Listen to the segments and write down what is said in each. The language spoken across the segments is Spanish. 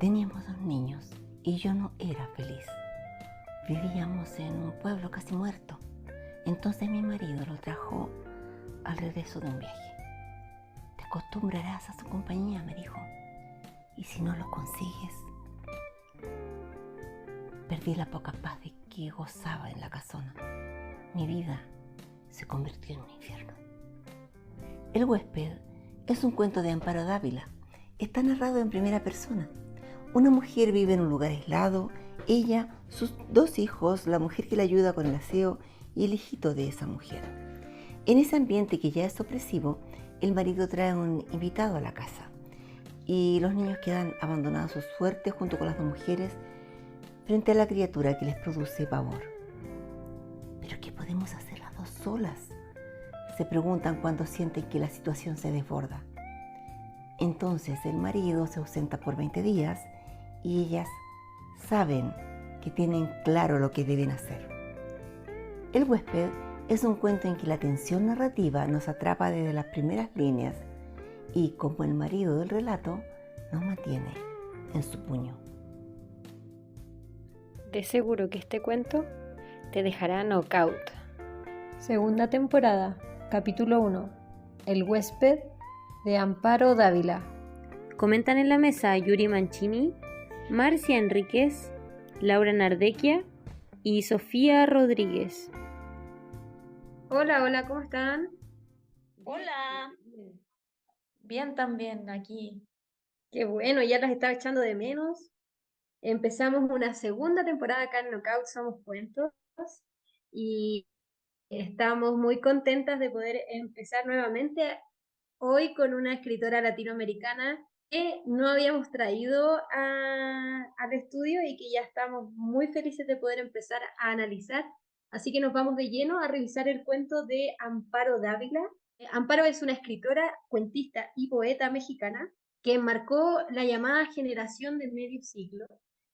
Teníamos 2 niños y yo no era feliz. Vivíamos en un pueblo casi muerto. Entonces mi marido lo trajo al regreso de un viaje. Te acostumbrarás a su compañía, me dijo. Y si no lo consigues, perdí la poca paz de que gozaba en la casona. Mi vida se convirtió en un infierno. El huésped es un cuento de Amparo Dávila. Está narrado en primera persona. Una mujer vive en un lugar aislado, ella, sus 2 hijos, la mujer que le ayuda con el aseo y el hijito de esa mujer. En ese ambiente que ya es opresivo, el marido trae un invitado a la casa y los niños quedan abandonados a su suerte junto con las 2 mujeres frente a la criatura que les produce pavor. ¿Pero qué podemos hacer las 2 solas?, se preguntan cuando sienten que la situación se desborda. Entonces el marido se ausenta por 20 días y ellas saben que tienen claro lo que deben hacer. El huésped es un cuento en que la tensión narrativa nos atrapa desde las primeras líneas y, como el marido del relato, nos mantiene en su puño. De seguro que este cuento te dejará knockout. Segunda temporada, capítulo 1. El huésped, de Amparo Dávila. Comentan en la mesa Yuri Mancini, Marcia Enríquez, Laura Nardequia y Sofía Rodríguez. Hola, ¿cómo están? Hola. Bien también aquí. Qué bueno, ya las estaba echando de menos. Empezamos una segunda temporada acá en Knockout Somos Cuentos y estamos muy contentas de poder empezar nuevamente hoy con una escritora latinoamericana que no habíamos traído al estudio y que ya estamos muy felices de poder empezar a analizar. Así que nos vamos de lleno a revisar el cuento de Amparo Dávila. Amparo es una escritora, cuentista y poeta mexicana que marcó la llamada generación del medio siglo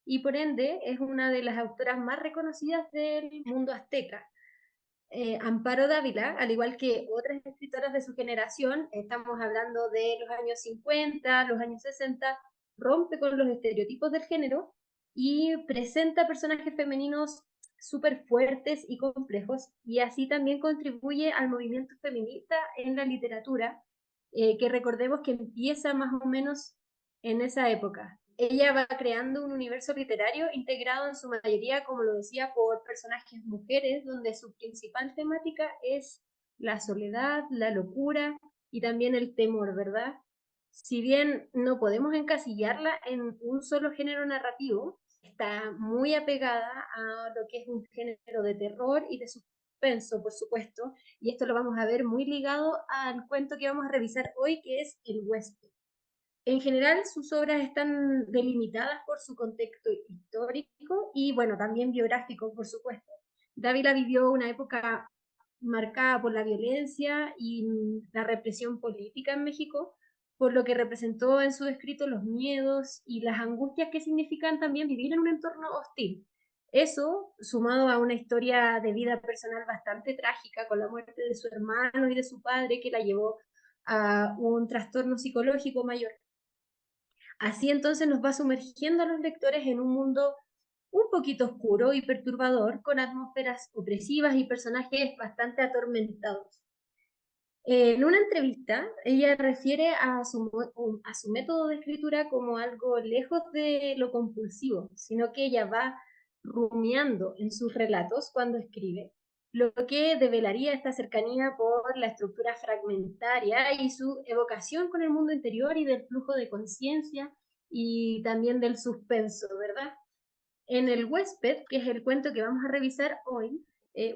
y por ende es una de las autoras más reconocidas del mundo azteca. Amparo Dávila, al igual que otras escritoras de su generación, estamos hablando de los años 50, los años 60, rompe con los estereotipos del género y presenta personajes femeninos súper fuertes y complejos, y así también contribuye al movimiento feminista en la literatura, que recordemos que empieza más o menos en esa época. Ella va creando un universo literario integrado en su mayoría, como lo decía, por personajes mujeres, donde su principal temática es la soledad, la locura y también el temor, ¿verdad? Si bien no podemos encasillarla en un solo género narrativo, está muy apegada a lo que es un género de terror y de suspenso, por supuesto, y esto lo vamos a ver muy ligado al cuento que vamos a revisar hoy, que es El huésped. En general, sus obras están delimitadas por su contexto histórico y, bueno, también biográfico, por supuesto. Dávila vivió una época marcada por la violencia y la represión política en México, por lo que representó en su escrito los miedos y las angustias que significan también vivir en un entorno hostil. Eso, sumado a una historia de vida personal bastante trágica, con la muerte de su hermano y de su padre, que la llevó a un trastorno psicológico mayor. Así entonces nos va sumergiendo a los lectores en un mundo un poquito oscuro y perturbador, con atmósferas opresivas y personajes bastante atormentados. En una entrevista, ella refiere a su método de escritura como algo lejos de lo compulsivo, sino que ella va rumiando en sus relatos cuando escribe, lo que develaría esta cercanía por la estructura fragmentaria y su evocación con el mundo interior y del flujo de conciencia y también del suspenso, ¿verdad? En El huésped, que es el cuento que vamos a revisar hoy,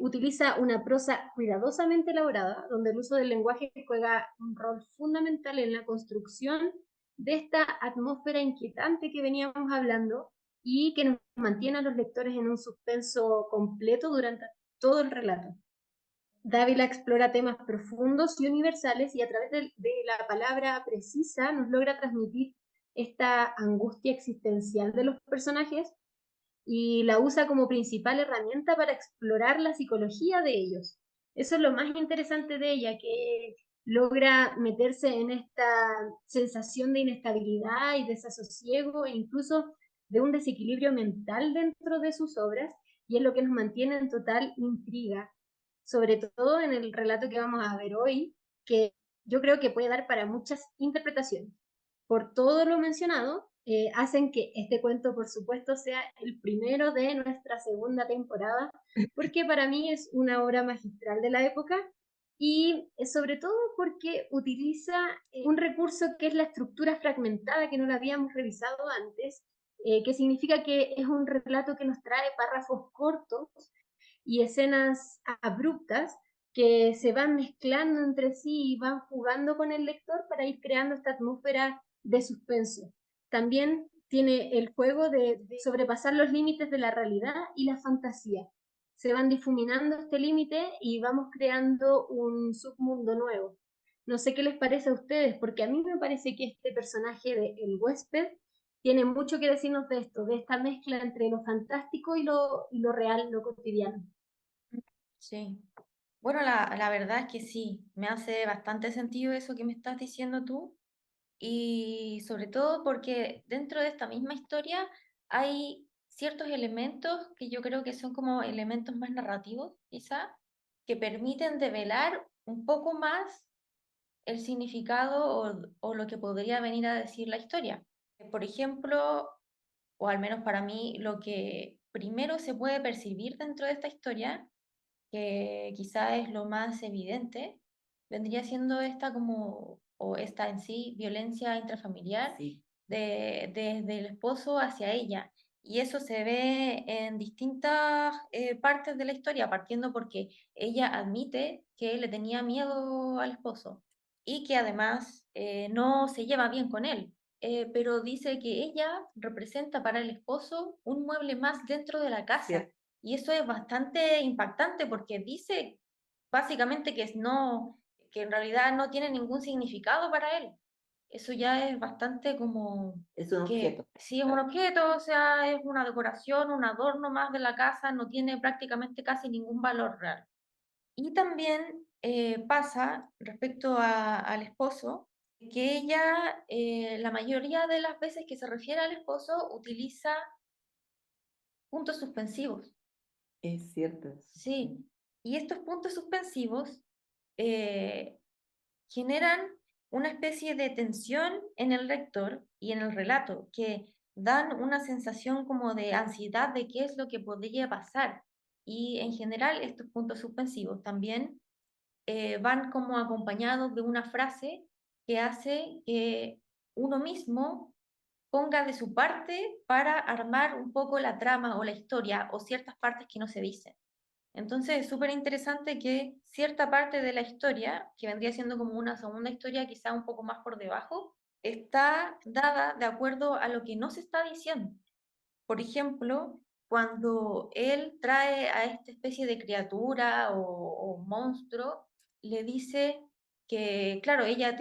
utiliza una prosa cuidadosamente elaborada, donde el uso del lenguaje juega un rol fundamental en la construcción de esta atmósfera inquietante que veníamos hablando y que nos mantiene a los lectores en un suspenso completo durante todo el relato. Dávila explora temas profundos y universales y a través de la palabra precisa nos logra transmitir esta angustia existencial de los personajes y la usa como principal herramienta para explorar la psicología de ellos. Eso es lo más interesante de ella, que logra meterse en esta sensación de inestabilidad y desasosiego e incluso de un desequilibrio mental dentro de sus obras, y es lo que nos mantiene en total intriga, sobre todo en el relato que vamos a ver hoy, que yo creo que puede dar para muchas interpretaciones. Por todo lo mencionado, hacen que este cuento, por supuesto, sea el primero de nuestra segunda temporada, porque para mí es una obra magistral de la época y sobre todo porque utiliza un recurso que es la estructura fragmentada, que no la habíamos revisado antes, que significa que es un relato que nos trae párrafos cortos y escenas abruptas que se van mezclando entre sí y van jugando con el lector para ir creando esta atmósfera de suspenso. También tiene el juego de sobrepasar los límites de la realidad y la fantasía. Se van difuminando este límite y vamos creando un submundo nuevo. No sé qué les parece a ustedes, porque a mí me parece que este personaje de El Huésped tiene mucho que decirnos de esto, de esta mezcla entre lo fantástico y lo real, lo cotidiano. Sí. Bueno, la verdad es que sí, me hace bastante sentido eso que me estás diciendo tú. Y sobre todo porque dentro de esta misma historia hay ciertos elementos que yo creo que son como elementos más narrativos, quizá, que permiten develar un poco más el significado o lo que podría venir a decir la historia. Por ejemplo, o al menos para mí, lo que primero se puede percibir dentro de esta historia, que quizá es lo más evidente, vendría siendo esta como, o esta en sí, violencia intrafamiliar Sí. desde el esposo hacia ella. Y eso se ve en distintas partes de la historia, partiendo porque ella admite que le tenía miedo al esposo y que además no se lleva bien con él, pero dice que ella representa para el esposo un mueble más dentro de la casa. Cierto. Y eso es bastante impactante porque dice básicamente que en realidad no tiene ningún significado para él. Eso ya es bastante como Es un objeto. sí es un objeto, o sea, es una decoración, un adorno más de la casa, no tiene prácticamente casi ningún valor real. Y también pasa respecto al esposo, que ella la mayoría de las veces que se refiere al esposo utiliza puntos suspensivos. Es cierto. Sí, y estos puntos suspensivos eh, generan una especie de tensión en el lector y en el relato, que dan una sensación como de ansiedad de qué es lo que podría pasar. Y en general estos puntos suspensivos también van como acompañados de una frase que hace que uno mismo ponga de su parte para armar un poco la trama o la historia o ciertas partes que no se dicen. Entonces es súper interesante que cierta parte de la historia, que vendría siendo como una segunda historia quizá un poco más por debajo, está dada de acuerdo a lo que no se está diciendo. Por ejemplo, cuando él trae a esta especie de criatura o monstruo, le dice que, claro, ella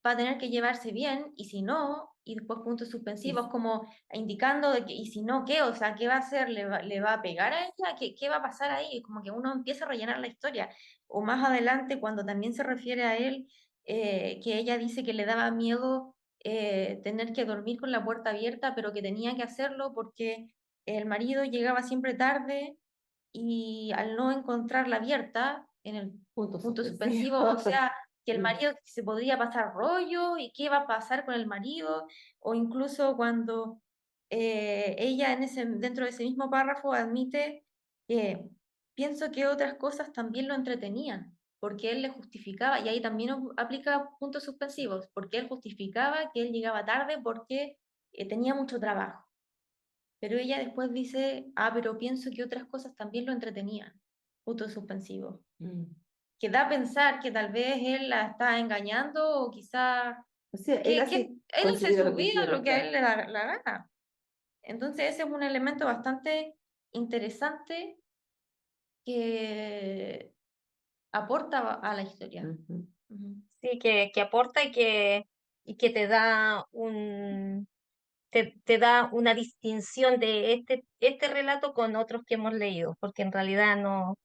va a tener que llevarse bien, y si no, y después puntos suspensivos, como indicando de que, y si no, ¿qué? O sea, ¿qué va a hacer? Le va a pegar a ella? ¿Qué va a pasar ahí? Como que uno empieza a rellenar la historia. O más adelante, cuando también se refiere a él, que ella dice que le daba miedo tener que dormir con la puerta abierta, pero que tenía que hacerlo porque el marido llegaba siempre tarde y al no encontrarla abierta en el Punto punto suspensivo. suspensivo, o sea, que el Mm. marido se podría pasar rollo y qué va a pasar con el marido, o incluso cuando ella dentro de ese mismo párrafo admite que pienso que otras cosas también lo entretenían, porque él le justificaba, y ahí también aplica puntos suspensivos, porque él justificaba que él llegaba tarde porque tenía mucho trabajo. Pero ella después dice, pero pienso que otras cosas también lo entretenían. Puntos suspensivos. Mm. Que da a pensar que tal vez él la está engañando o quizá O sea, él que hace él hace contenido su lo que vida quiere, lo que a claro. él le da la gana. Entonces ese es un elemento bastante interesante que aporta a la historia. Ujú. Ujú. Sí, que aporta y que te da una distinción de este relato con otros que hemos leído, porque en realidad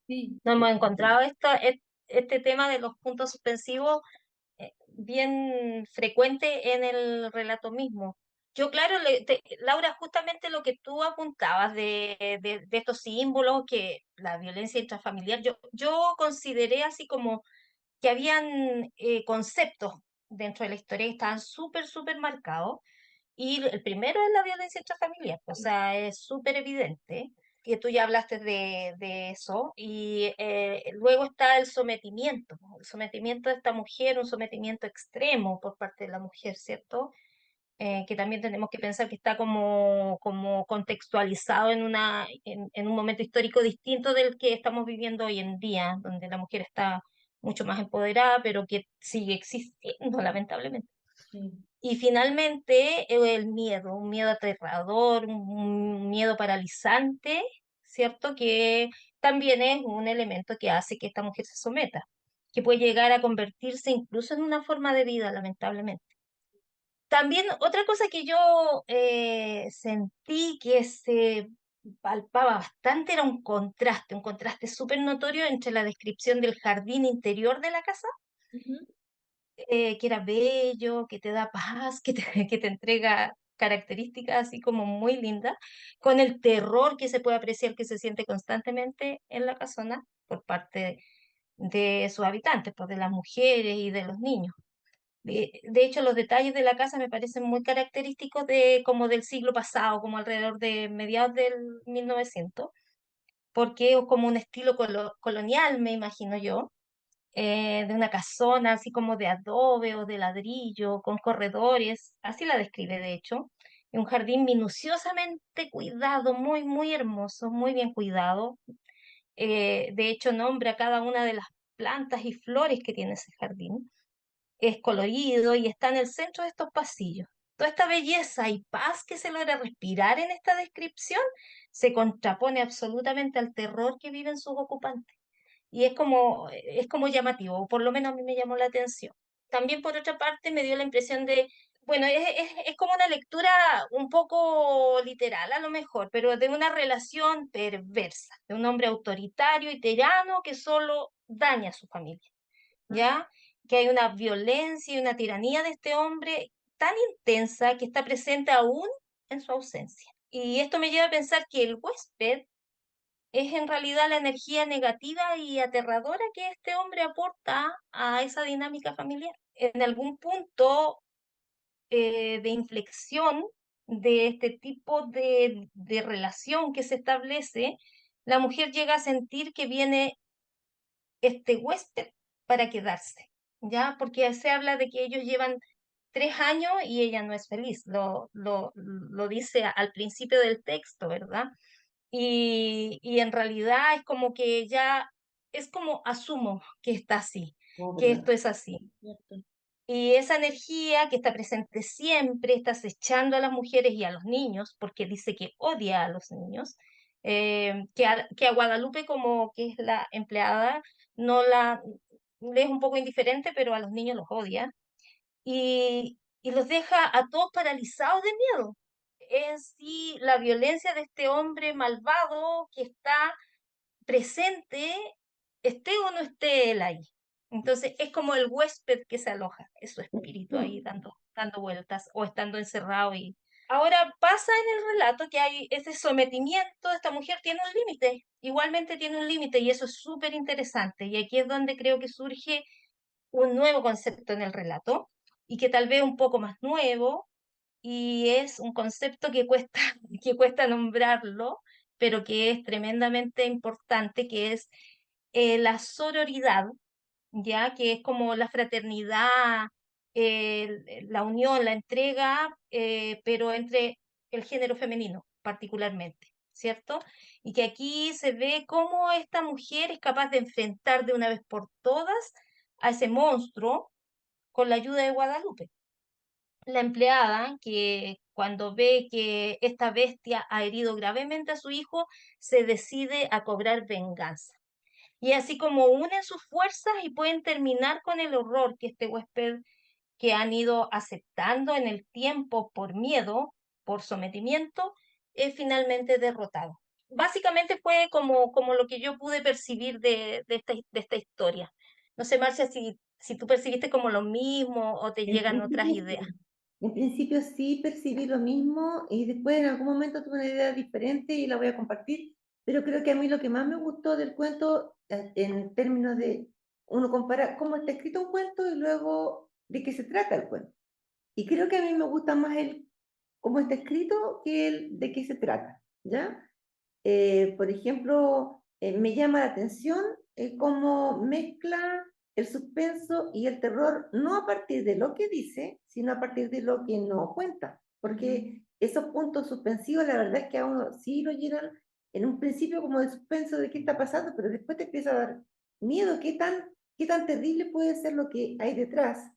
Sí. no hemos Sí. encontrado este tema de los puntos suspensivos bien frecuente en el relato mismo. Yo, claro, Laura, justamente lo que tú apuntabas de estos símbolos, que la violencia intrafamiliar, yo consideré así como que habían conceptos dentro de la historia que estaban súper, súper marcados. Y el primero es la violencia intrafamiliar, o sea, es súper evidente que tú ya hablaste de eso. Y luego está el sometimiento de esta mujer, un sometimiento extremo por parte de la mujer, ¿cierto? Que también tenemos que pensar que está como contextualizado en un momento histórico distinto del que estamos viviendo hoy en día, donde la mujer está mucho más empoderada, pero que sigue existiendo, lamentablemente. Sí. Y finalmente, el miedo, un miedo aterrador, un miedo paralizante, ¿cierto? Que también es un elemento que hace que esta mujer se someta, que puede llegar a convertirse incluso en una forma de vida, lamentablemente. También otra cosa que yo sentí que se palpaba bastante era un contraste súper notorio entre la descripción del jardín interior de la casa, que era bello, que te da paz, que te entrega características así como muy lindas, con el terror que se puede apreciar que se siente constantemente en la casona por parte de sus habitantes, pues de las mujeres y de los niños. De hecho, los detalles de la casa me parecen muy característicos de como del siglo pasado, como alrededor de mediados del 1900, porque es como un estilo colonial, me imagino yo, de una casona así como de adobe o de ladrillo, con corredores, así la describe de hecho, y un jardín minuciosamente cuidado, muy, muy hermoso, muy bien cuidado. De hecho, nombra cada una de las plantas y flores que tiene ese jardín, es colorido y está en el centro de estos pasillos. Toda esta belleza y paz que se logra respirar en esta descripción se contrapone absolutamente al terror que viven sus ocupantes. Y es como llamativo, o por lo menos a mí me llamó la atención. También por otra parte me dio la impresión de, bueno, es como una lectura un poco literal a lo mejor, pero de una relación perversa, de un hombre autoritario y tirano que solo daña a su familia. ¿Ya? Que hay una violencia y una tiranía de este hombre tan intensa que está presente aún en su ausencia. Y esto me lleva a pensar que el huésped es en realidad la energía negativa y aterradora que este hombre aporta a esa dinámica familiar. En algún punto de inflexión de este tipo de relación que se establece, la mujer llega a sentir que viene este huésped para quedarse, ¿ya? Porque se habla de que ellos llevan 3 años y ella no es feliz, lo dice al principio del texto, ¿verdad? Y en realidad es como que ya, es como asumo que está así, que esto es así. Cierto. Y esa energía que está presente siempre, está acechando a las mujeres y a los niños, porque dice que odia a los niños, que a Guadalupe, como que es la empleada, no la, le es un poco indiferente, pero a los niños los odia, y los deja a todos paralizados de miedo. En sí, la violencia de este hombre malvado que está presente, esté o no esté él ahí. Entonces es como el huésped que se aloja, es su espíritu ahí dando vueltas o estando encerrado. Y ahora pasa en el relato que hay ese sometimiento, esta mujer tiene un límite, igualmente tiene un límite, y eso es súper interesante. Y aquí es donde creo que surge un nuevo concepto en el relato, y que tal vez un poco más nuevo, y es un concepto que cuesta, que cuesta nombrarlo, pero que es tremendamente importante, que es la sororidad, ya que es como la fraternidad, la unión, la entrega, pero entre el género femenino particularmente, ¿cierto? Y que aquí se ve cómo esta mujer es capaz de enfrentar de una vez por todas a ese monstruo con la ayuda de Guadalupe, la empleada, que cuando ve que esta bestia ha herido gravemente a su hijo, se decide a cobrar venganza. Y así como unen sus fuerzas y pueden terminar con el horror que este huésped, que han ido aceptando en el tiempo por miedo, por sometimiento, es finalmente derrotado. Básicamente fue como lo que yo pude percibir de esta historia. No sé, Marcia, si si tú percibiste como lo mismo o te En llegan otras principio ideas. sí. En principio sí percibí lo mismo y después en algún momento tuve una idea diferente y la voy a compartir, pero creo que a mí lo que más me gustó del cuento, en términos de uno compara cómo está escrito un cuento y luego de qué se trata el cuento. Y creo que a mí me gusta más el cómo está escrito que el de qué se trata, ¿ya? Por ejemplo, me llama la atención cómo mezcla el suspenso y el terror, no a partir de lo que dice, sino a partir de lo que no cuenta. Porque esos puntos suspensivos, la verdad es que a uno sí lo llenan en un principio como de suspenso de qué está pasando, pero después te empieza a dar miedo, qué tan terrible puede ser lo que hay detrás,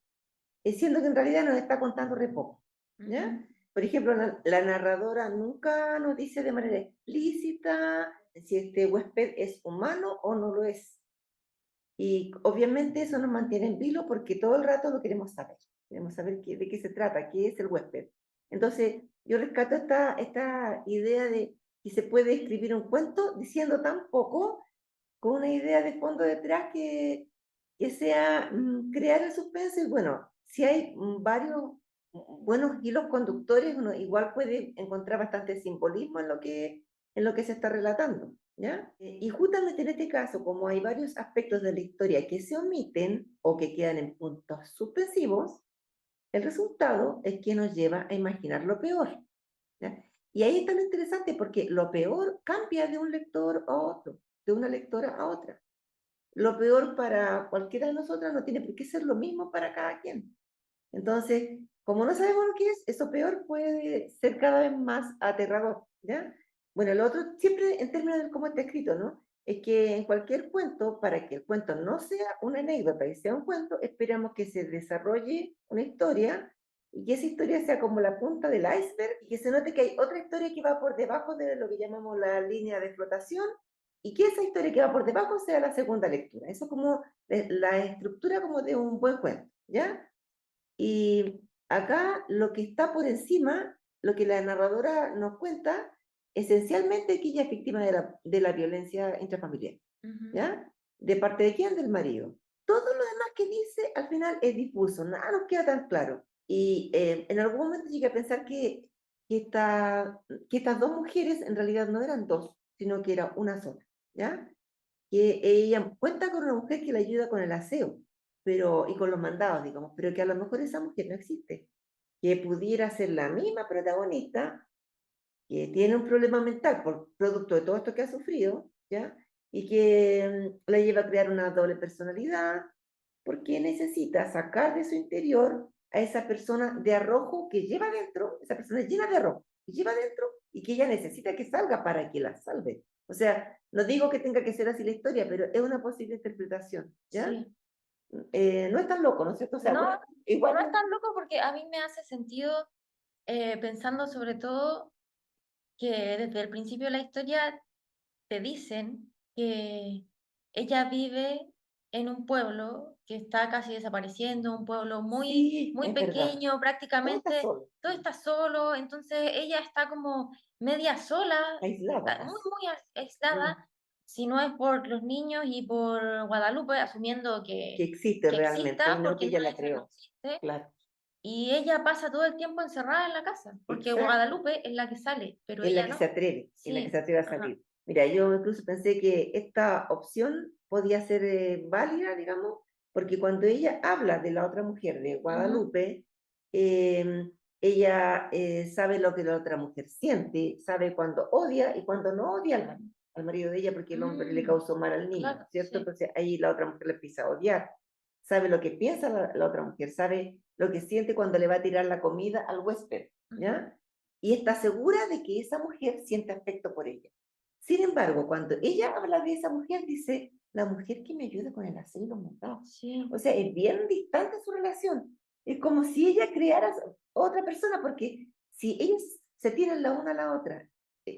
siendo que en realidad nos está contando re poco, ¿ya? Por ejemplo, la narradora nunca nos dice de manera explícita si este huésped es humano o no lo es. Y obviamente eso nos mantiene en vilo porque todo el rato lo queremos saber. Queremos saber de qué se trata, qué es el huésped. Entonces, yo rescato esta idea de que se puede escribir un cuento diciendo tan poco, con una idea de fondo detrás que sea crear el suspense. Y bueno, si hay varios buenos hilos conductores, uno igual puede encontrar bastante simbolismo en lo que se está relatando, ¿ya? Y justamente en este caso, como hay varios aspectos de la historia que se omiten o que quedan en puntos suspensivos, el resultado es que nos lleva a imaginar lo peor, ¿ya? Y ahí está lo interesante porque lo peor cambia de un lector a otro, de una lectora a otra. Lo peor para cualquiera de nosotras no tiene por qué ser lo mismo para cada quien. Entonces, como no sabemos lo que es, eso peor puede ser cada vez más aterrador, ¿ya? Bueno, lo otro, siempre en términos de cómo está escrito, ¿no? Es que en cualquier cuento, para que el cuento no sea una anécdota y sea un cuento, esperamos que se desarrolle una historia y que esa historia sea como la punta del iceberg y que se note que hay otra historia que va por debajo de lo que llamamos la línea de flotación y que esa historia que va por debajo sea la segunda lectura. Eso es como la estructura como de un buen cuento, ¿ya? Y acá lo que está por encima, lo que la narradora nos cuenta, esencialmente que ella es víctima de la violencia intrafamiliar, ¿ya? ¿De parte de quién? Del marido. Todo lo demás que dice al final es difuso, nada nos queda tan claro. Y en algún momento llegué a pensar que estas dos mujeres en realidad no eran dos, sino que era una sola, ¿ya? Que ella cuenta con una mujer que le ayuda con el aseo, y con los mandados, digamos, pero que a lo mejor esa mujer no existe, que pudiera ser la misma protagonista, que tiene un problema mental por producto de todo esto que ha sufrido, ¿ya? Y que la lleva a crear una doble personalidad, porque necesita sacar de su interior a esa persona de arrojo que lleva dentro, esa persona llena de arrojo, que lleva dentro y que ella necesita que salga para que la salve. O sea, no digo que tenga que ser así la historia, pero es una posible interpretación, ¿ya? Sí. No es tan loco, ¿no es cierto? O sea, No, bueno, igual no es tan loco porque a mí me hace sentido pensando sobre todo que desde el principio de la historia te dicen que ella vive en un pueblo que está casi desapareciendo, un pueblo muy, sí, muy es verdad. pequeño, Todo está prácticamente solo, todo está solo, entonces ella está como media sola, aislada muy, casi. muy aislada, si no es por los niños y por Guadalupe, asumiendo Que existe que realmente y exista, no que porque ella no, la ella no creó. existe, Claro, y ella pasa todo el tiempo encerrada en la casa, porque exacto. Guadalupe es la que sale, pero Es la ella que no. se atreve, es la que se Sí, atreve a ajá. salir. Mira, yo incluso pensé que esta opción podía ser válida, digamos, porque cuando ella habla de la otra mujer, de Ujú. Guadalupe, ella sabe lo que la otra mujer siente, sabe cuando odia y cuando no odia al marido de ella porque el hombre le Mm, causó mal al niño, claro, ¿cierto? sí. Entonces ahí la otra mujer le empieza a odiar. Sabe lo que piensa la otra mujer, sabe lo que siente cuando le va a tirar la comida al huésped, Ujú. ¿ya? Y está segura de que esa mujer siente afecto por ella. Sin embargo, cuando ella habla de esa mujer, dice, la mujer que me ayuda con el aseo y los mandados. Sí, O sea, es bien distante su relación. Es como si ella creara otra persona, porque si ellos se tiran la una a la otra,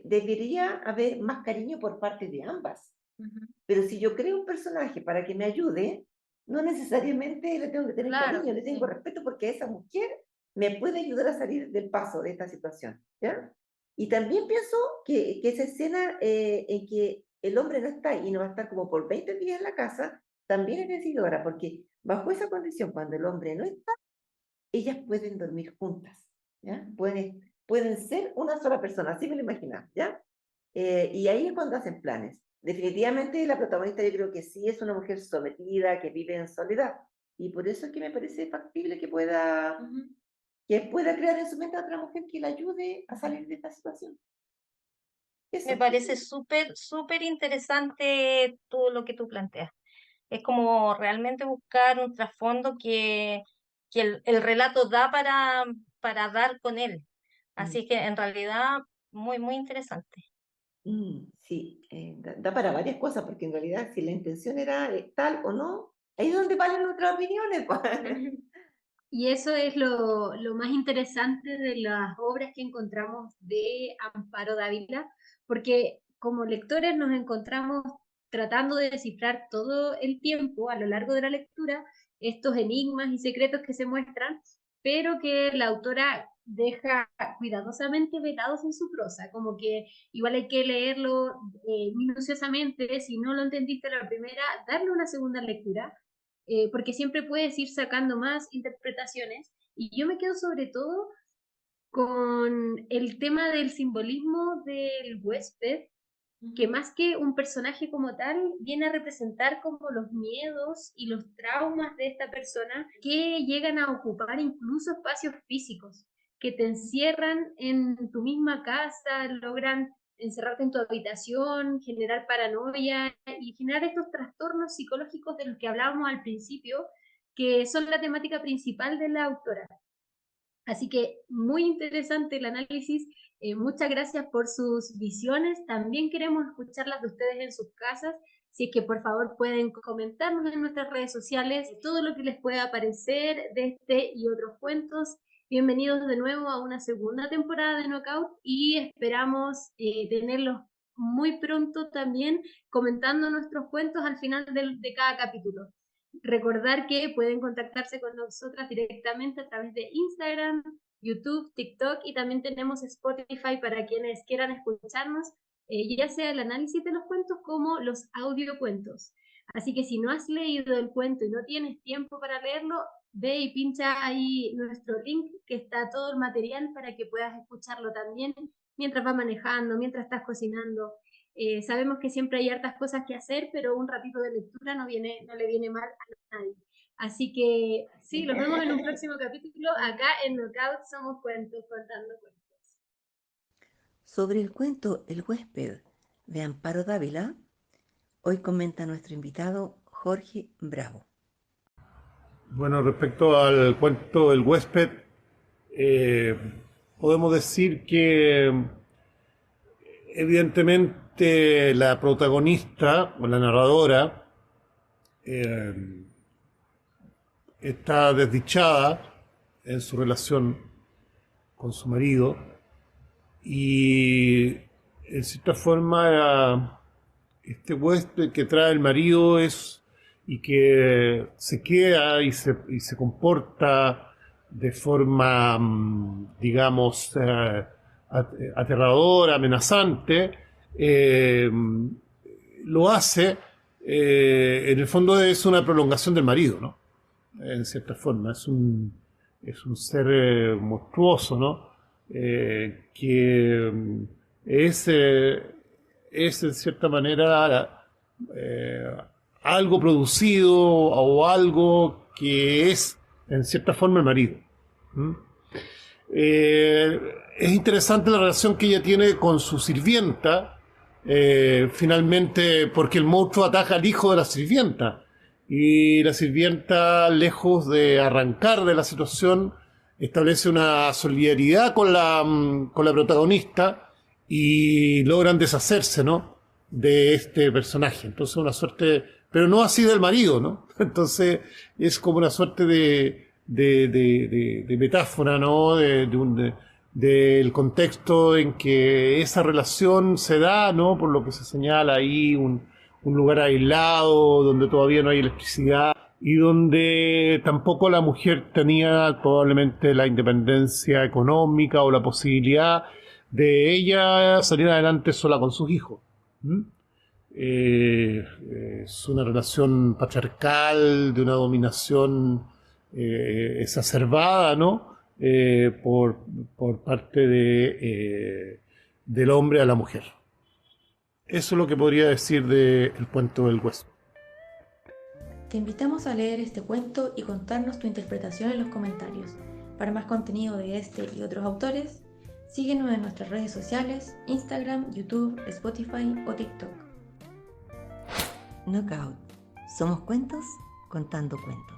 debería haber más cariño por parte de ambas. ujú. Pero si yo creo un personaje para que me ayude, no necesariamente le tengo que tener Claro, cariño, le tengo sí. respeto porque esa mujer me puede ayudar a salir del paso de esta situación, ¿ya? Y también pienso que esa escena en que el hombre no está y no va a estar como por 20 días en la casa, también es decidora, porque bajo esa condición, cuando el hombre no está, ellas pueden dormir juntas, ¿ya? Pueden ser una sola persona, así me lo imaginaba, ¿ya? Y ahí es cuando hacen planes. Definitivamente la protagonista yo creo que sí es una mujer sometida, que vive en soledad, y por eso es que me parece factible que pueda crear en su mente a otra mujer que la ayude a salir de esta situación. Eso. Me parece súper, súper interesante todo lo que tú planteas. Es como realmente buscar un trasfondo que el relato da para dar con él. Así que en realidad, muy, muy interesante. Sí, da para varias cosas, porque en realidad si la intención era tal o no, ahí es donde valen nuestras opiniones, pues. Y eso es lo más interesante de las obras que encontramos de Amparo Dávila, porque como lectores nos encontramos tratando de descifrar todo el tiempo, a lo largo de la lectura, estos enigmas y secretos que se muestran, pero que la autora deja cuidadosamente velados en su prosa, como que igual hay que leerlo minuciosamente, si no lo entendiste la primera, darle una segunda lectura, porque siempre puedes ir sacando más interpretaciones. Y yo me quedo sobre todo con el tema del simbolismo del huésped, que más que un personaje como tal, viene a representar como los miedos y los traumas de esta persona que llegan a ocupar incluso espacios físicos, que te encierran en tu misma casa, logran encerrarte en tu habitación, generar paranoia y generar estos trastornos psicológicos de los que hablábamos al principio, que son la temática principal de la autora. Así que muy interesante el análisis. Muchas gracias por sus visiones. También queremos escucharlas de ustedes en sus casas. Si es que por favor pueden comentarnos en nuestras redes sociales todo lo que les pueda parecer de este y otros cuentos. Bienvenidos de nuevo a una segunda temporada de Knockout y esperamos tenerlos muy pronto también comentando nuestros cuentos al final de cada capítulo. Recordar que pueden contactarse con nosotras directamente a través de Instagram, YouTube, TikTok y también tenemos Spotify para quienes quieran escucharnos, ya sea el análisis de los cuentos como los audiocuentos. Así que si no has leído el cuento y no tienes tiempo para leerlo, ve y pincha ahí nuestro link que está todo el material para que puedas escucharlo también mientras vas manejando, mientras estás cocinando. Sabemos que siempre hay hartas cosas que hacer, pero un ratito de lectura no le viene mal a nadie. Así que sí, los vemos en un próximo capítulo. Acá en Knockout somos cuentos, contando cuentos. Sobre el cuento El huésped de Amparo Dávila, hoy comenta nuestro invitado Jorge Bravo. Bueno, respecto al cuento El huésped, podemos decir que evidentemente la protagonista o la narradora está desdichada en su relación con su marido y en cierta forma este huésped que trae el marido y que se queda y se comporta de forma, digamos, aterradora, amenazante, lo hace, en el fondo es una prolongación del marido, ¿no? En cierta forma, es un ser monstruoso, ¿no? Que es en cierta manera algo producido o algo que es en cierta forma el marido. Es interesante la relación que ella tiene con su sirvienta, finalmente porque el monstruo ataca al hijo de la sirvienta y la sirvienta, lejos de arrancar de la situación, establece una solidaridad con la protagonista y logran deshacerse, ¿no?, de este personaje. Entonces una suerte, pero no así del marido, ¿no? Entonces es como una suerte de metáfora, ¿no?, del contexto en que esa relación se da, ¿no?, por lo que se señala ahí, un lugar aislado donde todavía no hay electricidad y donde tampoco la mujer tenía probablemente la independencia económica o la posibilidad de ella salir adelante sola con sus hijos. es una relación patriarcal, de una dominación exacerbada, ¿no? Por parte del hombre a la mujer. Eso es lo que podría decir del cuento del huésped. Te invitamos a leer este cuento y contarnos tu interpretación en los comentarios. Para más contenido de este y otros autores, síguenos en nuestras redes sociales, Instagram, YouTube, Spotify o TikTok. Knockout. Somos cuentos contando cuentos.